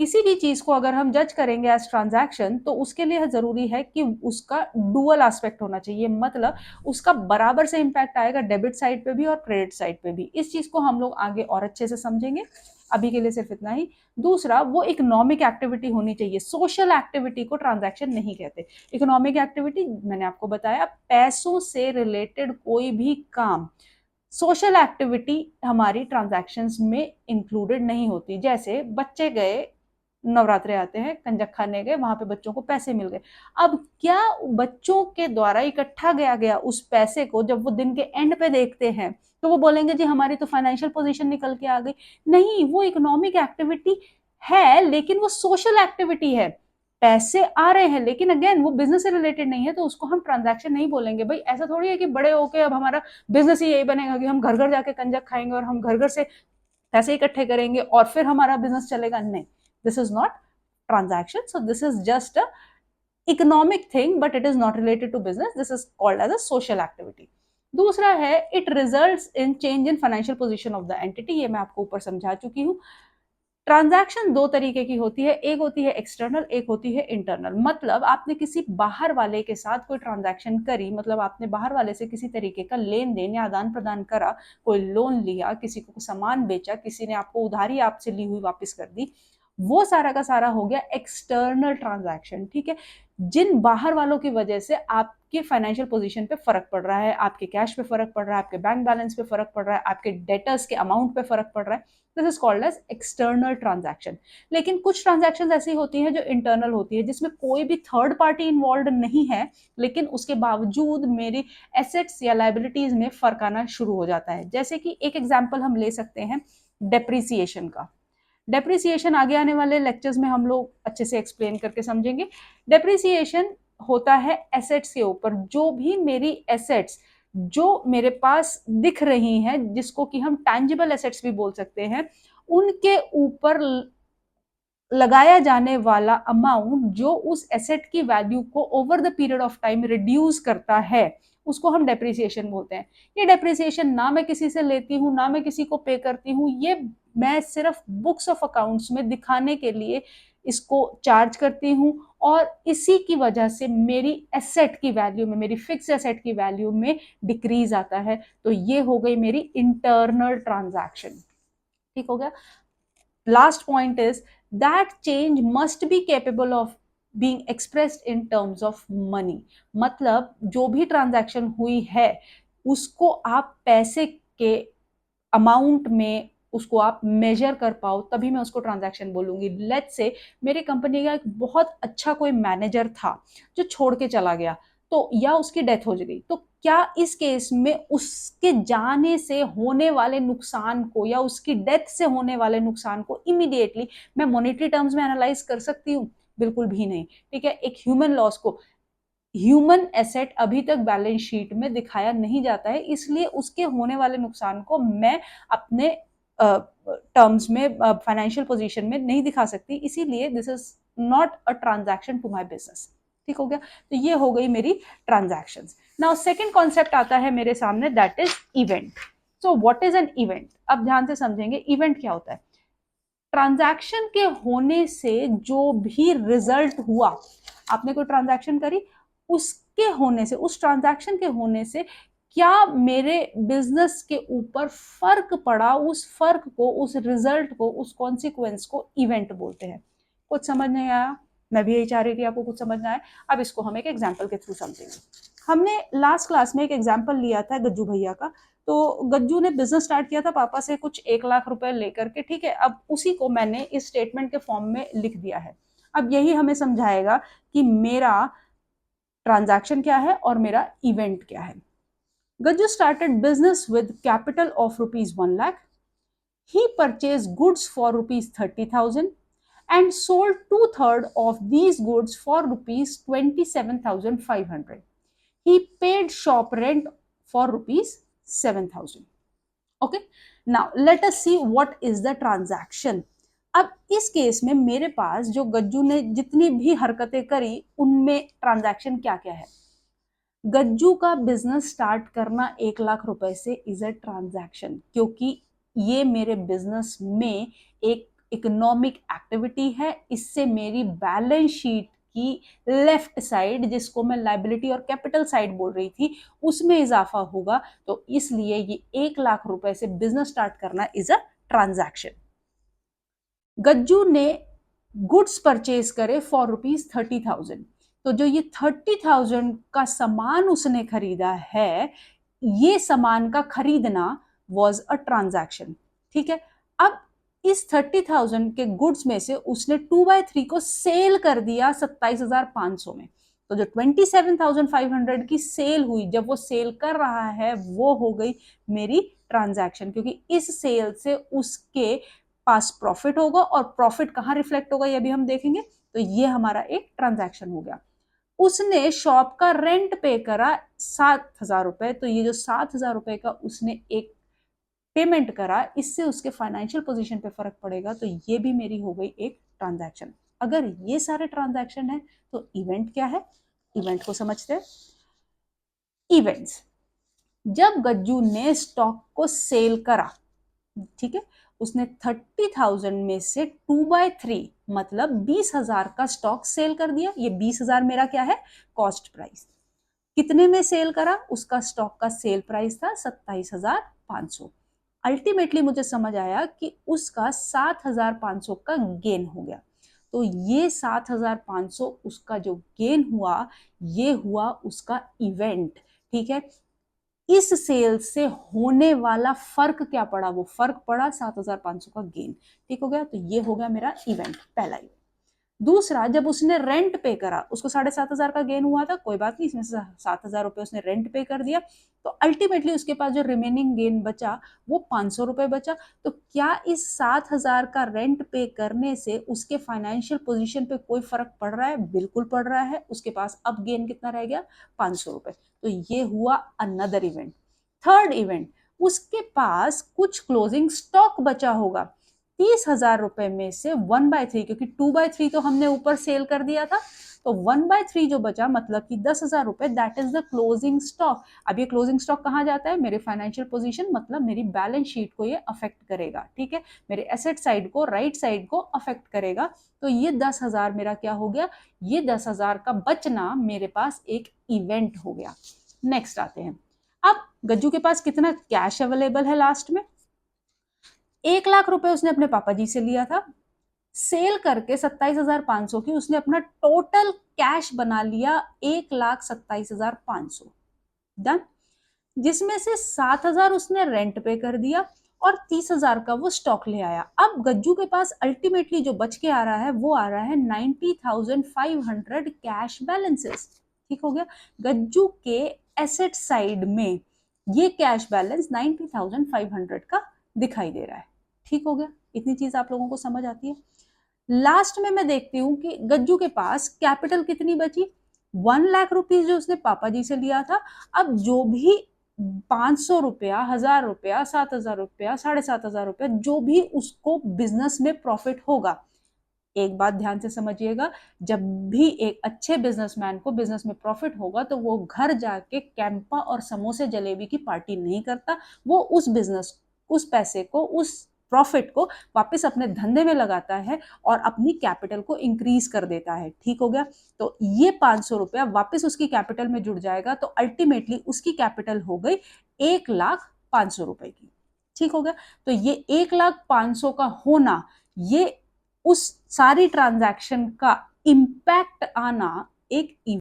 किसी भी चीज को अगर हम जज करेंगे एज ट्रांजैक्शन तो उसके लिए जरूरी है कि उसका डुअल एस्पेक्ट होना चाहिए, मतलब उसका बराबर से इम्पैक्ट आएगा डेबिट साइड पे भी और क्रेडिट साइड पे भी। इस चीज को हम लोग आगे और अच्छे से समझेंगे, अभी के लिए सिर्फ इतना ही। दूसरा, वो इकोनॉमिक एक्टिविटी होनी चाहिए, सोशल एक्टिविटी को ट्रांजैक्शन नहीं कहते। इकोनॉमिक एक्टिविटी मैंने आपको बताया, पैसों से रिलेटेड कोई भी काम, सोशल एक्टिविटी हमारी ट्रांजैक्शंस में इंक्लूडेड नहीं होती। जैसे बच्चे गए, नवरात्रे आते हैं, कंजक खाने गए, वहां पे बच्चों को पैसे मिल गए। अब क्या बच्चों के द्वारा इकट्ठा गया गया उस पैसे को जब वो दिन के एंड पे देखते हैं तो वो बोलेंगे जी हमारी तो फाइनेंशियल पोजीशन निकल के आ गई? नहीं, वो इकोनॉमिक एक्टिविटी है लेकिन वो सोशल एक्टिविटी है। पैसे आ रहे हैं लेकिन अगेन वो बिजनेस से रिलेटेड नहीं है, तो उसको हम ट्रांजैक्शन नहीं बोलेंगे। भाई ऐसा थोड़ी है कि बड़े होके अब हमारा बिजनेस ही यही बनेगा कि हम घर घर जाके कंजक खाएंगे और हम घर घर से पैसे इकट्ठे करेंगे और फिर हमारा बिजनेस चलेगा। नहीं, this is not transaction. So this is just a economic thing but it is not related to business, this is called as a social activity. दूसरा है, it results in change in financial position of the entity. ये मैं आपको ऊपर समझा चुकी हूँ। Transaction दो तरीके की होती है, एक होती है एक्सटर्नल, एक होती है इंटरनल। मतलब आपने किसी बाहर वाले के साथ कोई ट्रांजैक्शन करी, मतलब आपने बाहर वाले से किसी तरीके का लेन देन या आदान प्रदान करा, कोई लोन लिया, किसी को सामान बेचा, किसी ने आपको उधारी आपसे ली हुई वापस कर दी, वो सारा का सारा हो गया एक्सटर्नल ट्रांजैक्शन। ठीक है, जिन बाहर वालों की वजह से आपके फाइनेंशियल पोजीशन पे फर्क पड़ रहा है, आपके कैश पे फर्क पड़ रहा है, आपके बैंक बैलेंस पे फर्क पड़ रहा है, आपके डेटर्स के अमाउंट पे फर्क पड़ रहा है, this is called as external transaction. लेकिन कुछ ट्रांजैक्शन ऐसी होती हैं जो इंटरनल होती है, जिसमें कोई भी थर्ड पार्टी इन्वॉल्व नहीं है, लेकिन उसके बावजूद मेरी एसेट्स या लाइबिलिटीज में फर्क आना शुरू हो जाता है। जैसे कि एक एग्जाम्पल हम ले सकते हैं डेप्रिसिएशन का। डेप्रिसिएशन आगे आने वाले लेक्चर्स में हम लोग अच्छे से एक्सप्लेन करके समझेंगे। डेप्रिसिएशन होता है एसेट्स के ऊपर, जो भी मेरी एसेट्स जो मेरे पास दिख रही हैं, जिसको कि हम टैंजिबल एसेट्स भी बोल सकते हैं, उनके ऊपर लगाया जाने वाला अमाउंट जो उस एसेट की वैल्यू को over the period of time reduce करता है, उसको हम डेप्रिसिएशन बोलते हैं। ये डेप्रिसिएशन ना मैं किसी से लेती हूँ ना मैं किसी को पे करती हूँ, ये मैं सिर्फ बुक्स ऑफ अकाउंट्स में दिखाने के लिए इसको चार्ज करती हूँ, और इसी की वजह से मेरी एसेट की वैल्यू में, मेरी फिक्स एसेट की वैल्यू में डिक्रीज आता है। तो ये हो गई मेरी इंटरनल ट्रांजैक्शन। ठीक हो गया। Last point is that change must be capable of being expressed in terms of money. मतलब जो भी ट्रांजैक्शन हुई है उसको आप पैसे के अमाउंट में उसको आप मेजर कर पाओ, तभी मैं उसको ट्रांजैक्शन बोलूंगी। लेट्स से मेरी कंपनी का एक बहुत अच्छा कोई मैनेजर था जो छोड़ के चला गया, तो या उसकी डेथ हो गई, तो क्या इस केस में उसके जाने से होने वाले नुकसान को या उसकी डेथ से होने वाले नुकसान को इमीडिएटली मैं मॉनेटरी टर्म्स में एनालाइज कर सकती हूँ? बिल्कुल भी नहीं। ठीक है, एक ह्यूमन लॉस को, ह्यूमन एसेट अभी तक बैलेंस शीट में दिखाया नहीं जाता है, इसलिए उसके होने वाले नुकसान को मैं अपने टर्म्स में, फाइनेंशियल पोजीशन में नहीं दिखा सकती, इसीलिए this is not a transaction to my business. ठीक हो गया। तो ये हो गई मेरी ट्रांजैक्शंस। नाउ सेकंड कॉन्सेप्ट आता है मेरे सामने, that is event. So what is an event? अब ध्यान से समझेंगे इवेंट क्या होता है। ट्रांजैक्शन के होने से जो भी रिजल्ट हुआ, आपने कोई ट्रांजैक्शन करी, उसके होने से, उस ट्रांजैक्शन के होने से क्या मेरे बिजनेस के ऊपर फर्क पड़ा, उस फर्क को, उस रिजल्ट को, उस कॉन्सिक्वेंस को इवेंट बोलते हैं। कुछ समझ नहीं आया? मैं भी यही चाह रही थी आपको कुछ समझ ना आए। अब इसको हम एक एग्जाम्पल के थ्रू समझेंगे। हमने लास्ट क्लास में एक एग्जाम्पल लिया था गज्जू भैया का। तो गज्जू ने बिजनेस स्टार्ट किया था पापा से कुछ 1 लाख रुपए लेकर के। ठीक है, अब उसी को मैंने इस स्टेटमेंट के फॉर्म में लिख दिया है। अब यही हमें समझाएगा कि मेरा ट्रांजैक्शन क्या है और मेरा इवेंट क्या है। Gajju started business with capital of ₹1 lakh. He purchased goods for ₹30,000 and sold 2/3 of these goods for ₹27,500. He paid shop rent for ₹7,000. Okay, now let us see what is the transaction. अब इस case में मेरे पास जो गज्जू ने जितनी भी हरकतें करी उनमें ट्रांजैक्शन क्या क्या है। गज्जू का बिजनेस स्टार्ट करना 1 लाख रुपए से इज अ ट्रांजैक्शन, क्योंकि ये मेरे बिजनेस में एक इकोनॉमिक एक्टिविटी है, इससे मेरी बैलेंस शीट की लेफ्ट साइड, जिसको मैं लाइबिलिटी और कैपिटल साइड बोल रही थी, उसमें इजाफा होगा। तो इसलिए ये 1 लाख रुपए से बिजनेस स्टार्ट करना इज अ ट्रांजैक्शन। गज्जू ने गुड्स परचेज करे फॉर ₹30,000। तो जो ये 30,000 का सामान उसने खरीदा है, ये सामान का खरीदना वॉज अ ट्रांजैक्शन। ठीक है, अब इस 30,000 के गुड्स में से उसने 2/3 को सेल कर दिया 27,500 में। तो जो 27,500 की सेल हुई, जब वो सेल कर रहा है, वो हो गई मेरी ट्रांजैक्शन, क्योंकि इस सेल से उसके पास प्रॉफिट होगा, और प्रॉफिट कहाँ रिफ्लेक्ट होगा ये भी हम देखेंगे। तो ये हमारा एक ट्रांजैक्शन हो गया। उसने शॉप का रेंट पे करा 7,000 रुपए। तो ये जो 7,000 रुपए का उसने एक पेमेंट करा, इससे उसके फाइनेंशियल पोजीशन पे फर्क पड़ेगा। तो ये भी मेरी हो गई एक ट्रांजैक्शन। अगर ये सारे ट्रांजैक्शन है तो इवेंट क्या है, इवेंट को समझते हैं। इवेंट्स, जब गज्जू ने स्टॉक को सेल करा, ठीक है, उसने 30,000 में से 2/3 मतलब 20,000 का स्टॉक सेल कर दिया। ये 20,000 मेरा क्या है, कॉस्ट प्राइस। कितने में सेल करा, उसका स्टॉक का सेल प्राइस था 27,500। अल्टीमेटली मुझे समझ आया कि उसका 7,500 का गेन हो गया। तो ये 7,500 उसका जो गेन हुआ, ये हुआ उसका इवेंट। ठीक है, इस सेल से होने वाला फर्क क्या पड़ा, वो फर्क पड़ा 7,500 का गेन। ठीक हो गया, तो ये हो गया मेरा इवेंट, पहला इवेंट। दूसरा, जब उसने रेंट पे करा, उसको 7,500 का गेन हुआ था, कोई बात नहीं, इसमें से 7,000 रुपए उसने रेंट पे कर दिया। तो अल्टीमेटली उसके पास जो रिमेनिंग गेन बचा वो 500 रुपए बचा। तो क्या इस 7,000 का रेंट पे करने से उसके फाइनेंशियल पोजीशन पे कोई फर्क पड़ रहा है? बिल्कुल पड़ रहा है। उसके पास अब गेन कितना रह गया, 500 रुपए। तो ये हुआ अनदर इवेंट। थर्ड इवेंट, उसके पास कुछ क्लोजिंग स्टॉक बचा होगा 30,000 रुपए में से 1/3, क्योंकि 2/3 तो हमने ऊपर सेल कर दिया था, तो 1/3 जो बचा मतलब कि 10,000 रुपए, that is the closing stock. अब ये क्लोजिंग स्टॉक कहाँ जाता है, मेरे फाइनेंशियल पोजीशन मतलब मेरी बैलेंस शीट को ये अफेक्ट करेगा। ठीक है, मेरे एसेट साइड को, राइट साइड को अफेक्ट करेगा। तो ये 10,000 मेरा क्या हो गया, ये 10,000 का बचना मेरे पास एक इवेंट हो गया। नेक्स्ट आते हैं, अब गज्जू के पास कितना कैश अवेलेबल है लास्ट में, 1 लाख रुपए उसने अपने पापा जी से लिया था। सेल करके 27,500 की उसने अपना टोटल कैश बना लिया 1,27,500। डन। जिसमें से 7,000 उसने रेंट पे कर दिया और 30,000 का वो स्टॉक ले आया। अब गज्जू के पास अल्टीमेटली जो बच के आ रहा है वो आ रहा है 90,500 कैश बैलेंसेस। ठीक हो गया, गज्जू के एसेट साइड में ये कैश बैलेंस 90,500 का दिखाई दे रहा है। ठीक हो गया, इतनी चीज आप लोगों को समझ आती है। लास्ट में मैं देखती हूँ कि गज्जू के पास कैपिटल कितनी बची, 1 लाख रुपीज जो उसने पापा जी से लिया था। अब जो भी 500 रुपया, 1,000 रुपया, 7,000 रुपया, 7,500 रुपया, जो भी उसको बिजनेस में प्रॉफिट होगा, एक बात ध्यान से समझिएगा, जब भी एक अच्छे बिजनेसमैन को बिजनेस में प्रॉफिट होगा तो वो घर जाके कैंपा और समोसे जलेबी की पार्टी नहीं करता। वो उस बिजनेस, उस पैसे को, उस प्रॉफिट को वापस अपने धंधे में लगाता है और अपनी कैपिटल को इंक्रीज कर देता है। ठीक हो गया, तो ये 500 रुपया वापस उसकी कैपिटल में जुड़ जाएगा। तो अल्टीमेटली उसकी कैपिटल हो गई 1,05,000 रुपए की। ठीक हो गया, तो ये 1,05,000 का होना, ये उस सारी ट्रांजैक्शन का इम्पैक्ट आना एक